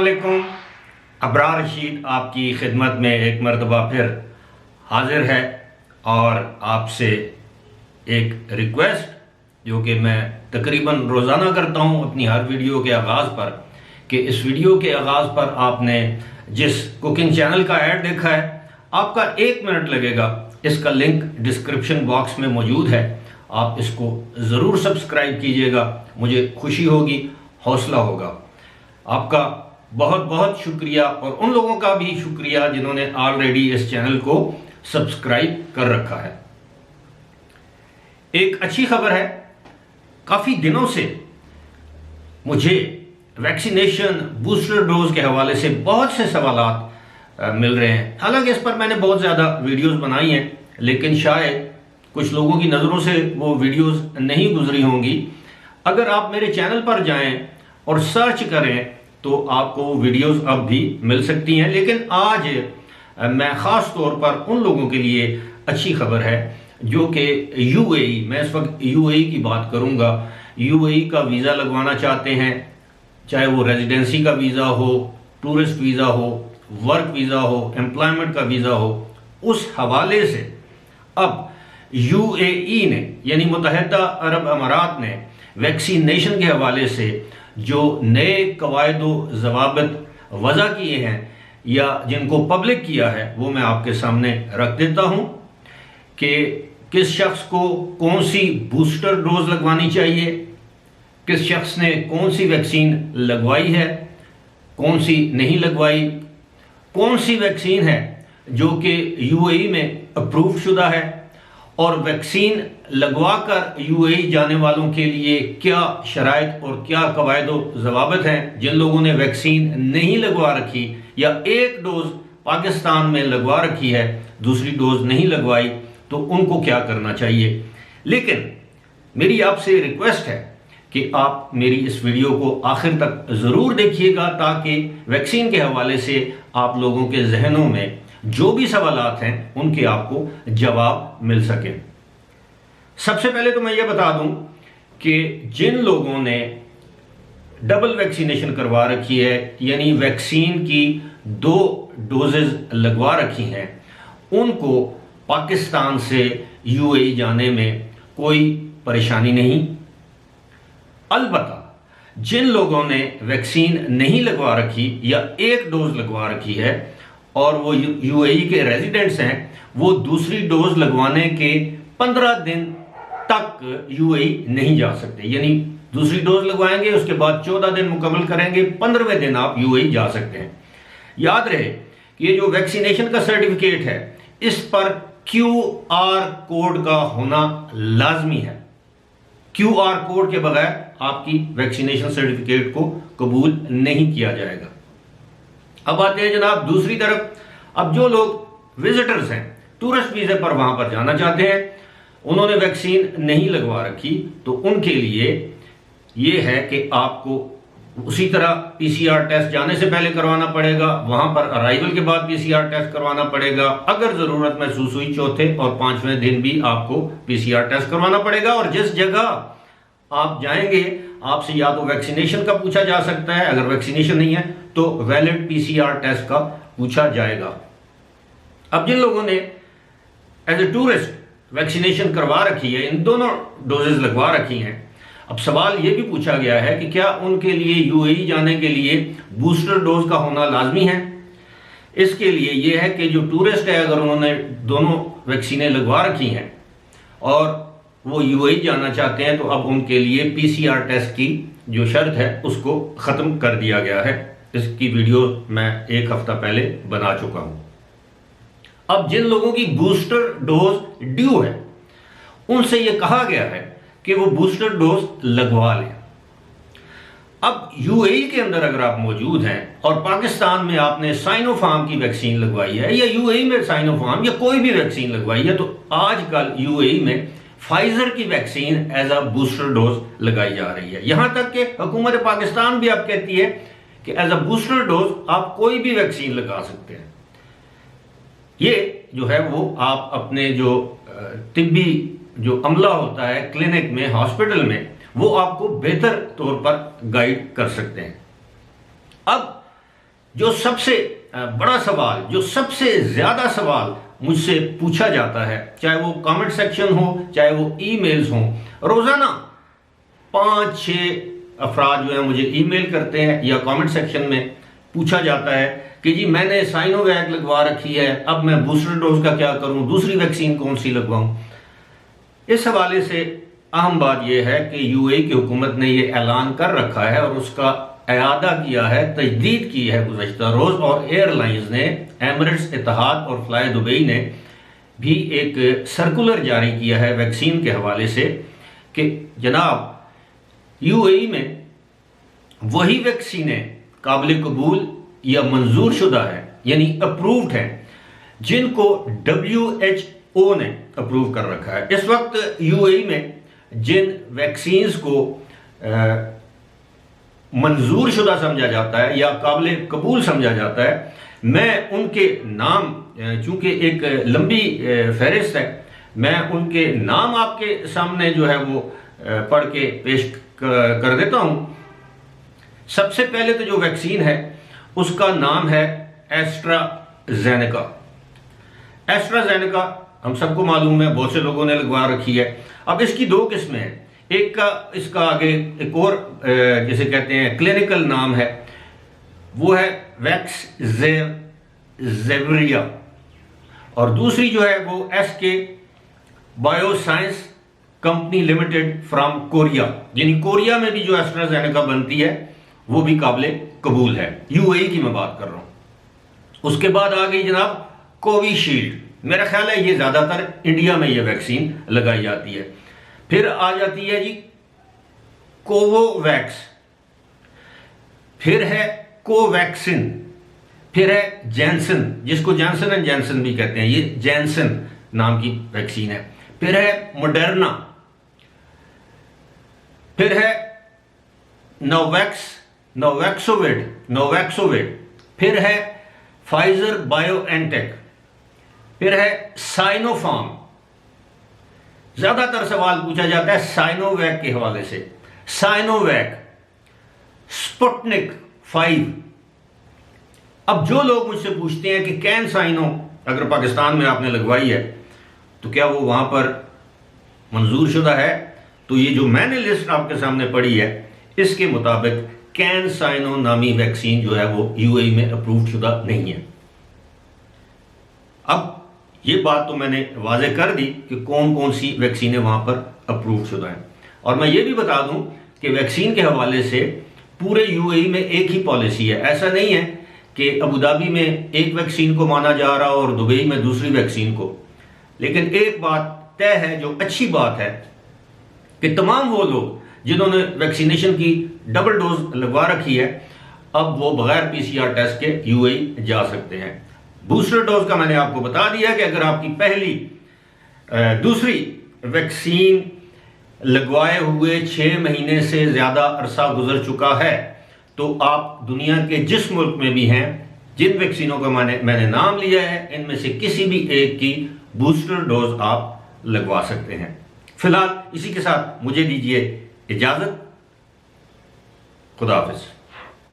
अस्सलामुअलैकुम। अबरार रशीद आपकी खिदमत में एक मरतबा फिर हाजिर है और आपसे एक रिक्वेस्ट जो कि मैं तकरीबन रोज़ाना करता हूँ अपनी हर वीडियो के आगाज़ पर, कि इस वीडियो के आगाज़ पर आपने जिस कुकिंग चैनल का ऐड देखा है, आपका 1 मिनट लगेगा। इसका लिंक डिस्क्रिप्शन बॉक्स में मौजूद है, आप इसको ज़रूर सब्सक्राइब कीजिएगा। मुझे खुशी होगी, हौसला होगा। आपका बहुत बहुत शुक्रिया और उन लोगों का भी शुक्रिया जिन्होंने ऑलरेडी इस चैनल को सब्सक्राइब कर रखा है। एक अच्छी खबर है, काफ़ी दिनों से मुझे वैक्सीनेशन बूस्टर डोज के हवाले से बहुत से सवालात मिल रहे हैं। हालांकि इस पर मैंने बहुत ज़्यादा वीडियोस बनाई हैं, लेकिन शायद कुछ लोगों की नज़रों से वो वीडियोस नहीं गुजरी होंगी। अगर आप मेरे चैनल पर जाएं और सर्च करें तो आपको वीडियोस अब भी मिल सकती हैं। लेकिन आज मैं ख़ास तौर पर उन लोगों के लिए अच्छी खबर है जो कि यूएई, मैं इस वक्त यूएई की बात करूंगा, यूएई का वीज़ा लगवाना चाहते हैं, चाहे वो रेजिडेंसी का वीज़ा हो, टूरिस्ट वीज़ा हो, वर्क वीज़ा हो, एम्प्लॉयमेंट का वीज़ा हो। उस हवाले से अब यूएई ने यानी मुत्तहिदा अरब अमारात ने वैक्सीनेशन के हवाले से जो नए कवायदो ज़वाबित वज़ा किए हैं या जिनको पब्लिक किया है, वो मैं आपके सामने रख देता हूँ कि किस शख्स को कौन सी बूस्टर डोज लगवानी चाहिए, किस शख्स ने कौन सी वैक्सीन लगवाई है, कौन सी नहीं लगवाई, कौन सी वैक्सीन है जो कि यूएई में अप्रूव शुदा है, और वैक्सीन लगवाकर यूएई जाने वालों के लिए क्या शराइत और क्या कवायदो ज़वाबित हैं। जिन लोगों ने वैक्सीन नहीं लगवा रखी या एक डोज पाकिस्तान में लगवा रखी है, दूसरी डोज नहीं लगवाई, तो उनको क्या करना चाहिए। लेकिन मेरी आपसे रिक्वेस्ट है कि आप मेरी इस वीडियो को आखिर तक ज़रूर देखिएगा, ताकि वैक्सीन के हवाले से आप लोगों के जहनों में जो भी सवालात हैं उनके आपको जवाब मिल सके। सबसे पहले तो मैं ये बता दूं कि जिन लोगों ने डबल वैक्सीनेशन करवा रखी है, यानी वैक्सीन की 2 डोजेज लगवा रखी हैं, उनको पाकिस्तान से यूएई जाने में कोई परेशानी नहीं। अलबत्ता जिन लोगों ने वैक्सीन नहीं लगवा रखी या एक डोज लगवा रखी है और वो यूएई के रेजिडेंट्स हैं, वो दूसरी डोज लगवाने के 15 दिन तक यूएई नहीं जा सकते। यानी दूसरी डोज लगवाएंगे, उसके बाद 14 दिन मुकम्मल करेंगे, 15वें दिन आप यूएई जा सकते हैं। याद रहे कि ये जो वैक्सीनेशन का सर्टिफिकेट है, इस पर क्यूआर कोड का होना लाजमी है। क्यूआर कोड के बगैर आपकी वैक्सीनेशन सर्टिफिकेट को कबूल नहीं किया जाएगा। अब आते हैं जनाब दूसरी तरफ। अब जो लोग विजिटर्स हैं, टूरिस्ट वीज़े पर वहां पर जाना चाहते हैं, उन्होंने वैक्सीन नहीं लगवा रखी, तो उनके लिए ये है कि आपको उसी तरह पीसीआर टेस्ट जाने से पहले करवाना पड़ेगा, वहां पर अराइवल के बाद पीसीआर टेस्ट करवाना पड़ेगा। अगर ज़रूरत महसूस हुई 4थे और 5वें दिन भी आपको पीसीआर टेस्ट करवाना पड़ेगा। और जिस जगह आप जाएंगे, आपसे या तो वैक्सीनेशन का पूछा जा सकता है, अगर वैक्सीनेशन नहीं है तो वैलिड पीसीआर टेस्ट का पूछा जाएगा। अब जिन लोगों ने एज ए टूरिस्ट वैक्सीनेशन करवा रखी है, इन दोनों डोजेज लगवा रखी हैं, अब सवाल यह भी पूछा गया है कि क्या उनके लिए यूएई जाने के लिए बूस्टर डोज का होना लाजमी है। इसके लिए यह है कि जो टूरिस्ट है, अगर उन्होंने दोनों वैक्सीनें लगवा रखी हैं और वो यूएई जाना चाहते हैं, तो अब उनके लिए पीसीआर टेस्ट की जो शर्त है उसको ख़त्म कर दिया गया है। इसकी वीडियो मैं 1 हफ्ता पहले बना चुका हूं। अब जिन लोगों की बूस्टर डोज ड्यू है, उनसे यह कहा गया है कि वो बूस्टर डोज लगवा लें। अब यूएई के अंदर अगर आप मौजूद हैं और पाकिस्तान में आपने साइनोफार्म की वैक्सीन लगवाई है या यूएई में साइनोफार्म या कोई भी वैक्सीन लगवाई है, तो आजकल यूएई में फाइजर की vaccine as a booster dose लगाई जा रही है। यहां तक कि हुकूमत पाकिस्तान भी अब कहती है कि एज अ बूस्टर डोज आप कोई भी वैक्सीन लगा सकते हैं। ये जो है वो आप अपने जो तिब्बी जो अमला होता है क्लिनिक में, हॉस्पिटल में, वो आपको बेहतर तौर पर गाइड कर सकते हैं। अब जो सबसे बड़ा सवाल, जो सबसे ज्यादा सवाल मुझसे पूछा जाता है, चाहे वो कमेंट सेक्शन हो, चाहे वो ईमेल्स हो, रोजाना 5-6 अफराद जो है मुझे ईमेल करते हैं या कमेंट सेक्शन में पूछा जाता है कि जी मैंने साइनोवैक लगवा रखी है, अब मैं बूस्टर डोज का क्या करूं, दूसरी वैक्सीन कौन सी लगवाऊं। इस हवाले से अहम बात यह है कि यूएई की हुकूमत ने यह ऐलान कर रखा है और उसका अयादा किया है, तजदीद की है गुज़श्ता रोज, और एयरलाइंस ने, एमिरेट्स, इत्तेहाद और फ्लाई दुबई ने भी एक सर्कुलर जारी किया है वैक्सीन के हवाले से कि जनाब यूएई में वही वैक्सीनें काबिल कबूल या मंजूर शुदा है, यानी अप्रूव्ड है, जिनको WHO ने अप्रूव कर रखा है। इस वक्त यूएई में जिन वैक्सीन्स को मंजूर शुदा समझा जाता है या काबिल कबूल समझा जाता है, मैं उनके नाम, चूंकि एक लंबी फहरिस्त है, मैं उनके नाम आपके सामने जो है वो पढ़ के पेश कर देता हूं। सबसे पहले तो जो वैक्सीन है उसका नाम है एस्ट्राजेनेका। एस्ट्राजेनेका हम सबको मालूम है, बहुत से लोगों ने लगवा रखी है। अब इसकी दो किस्में हैं, एक का इसका आगे एक और जिसे कहते हैं क्लिनिकल नाम है, वो है वैक्सजेवरिया, और दूसरी जो है वो SK bioscience company limited from Korea, यानी कोरिया में भी जो एस्ट्राजेनेका बनती है वो भी काबिल कबूल है। यूएई की मैं बात कर रहा हूं। उसके बाद आ गई जनाब कोविशील्ड, मेरा ख्याल है ये ज्यादातर इंडिया में ये वैक्सीन लगाई जाती है। फिर आ जाती है जी कोवोवैक्स, फिर है कोवैक्सिन, फिर है जैनसन, जिसको जॉनसन एंड जॉनसन भी कहते हैं, ये जैनसन नाम की वैक्सीन है। फिर है मोडर्ना, फिर है नोवैक्सोविड, फिर है फाइजर बायोएनटेक, फिर है साइनोफार्म। ज्यादातर सवाल पूछा जाता है साइनोवैक के हवाले से, साइनोवैक, स्पुतनिक 5। अब जो लोग मुझसे पूछते हैं कि कैन साइनो अगर पाकिस्तान में आपने लगवाई है तो क्या वो वहां पर मंजूर शुदा है, तो ये जो मैंने लिस्ट आपके सामने पढ़ी है इसके मुताबिक कैन साइनो नामी वैक्सीन जो है वो यूएई में अप्रूव शुदा नहीं है। अब ये बात तो मैंने वाज़ेह कर दी कि कौन कौन सी वैक्सीनें वहां पर अप्रूव शुदा हैं, और मैं ये भी बता दूं कि वैक्सीन के हवाले से पूरे यूएई में एक ही पॉलिसी है। ऐसा नहीं है कि अबू धाबी में एक वैक्सीन को माना जा रहा और दुबई में दूसरी वैक्सीन को, लेकिन एक बात तय है, जो अच्छी बात है, कि तमाम वो लोग जिन्होंने वैक्सीनेशन की डबल डोज लगवा रखी है अब वो बगैर PCR टेस्ट के यूएई जा सकते हैं। बूस्टर डोज का मैंने आपको बता दिया कि अगर आपकी पहली दूसरी वैक्सीन लगवाए हुए 6 महीने से ज्यादा अरसा गुजर चुका है तो आप दुनिया के जिस मुल्क में भी हैं, जिन वैक्सीनों का मैंने नाम लिया है, इनमें से किसी भी एक की बूस्टर डोज आप लगवा सकते हैं। फिलहाल इसी के साथ मुझे दीजिए इजाजत। खुदा हाफिज।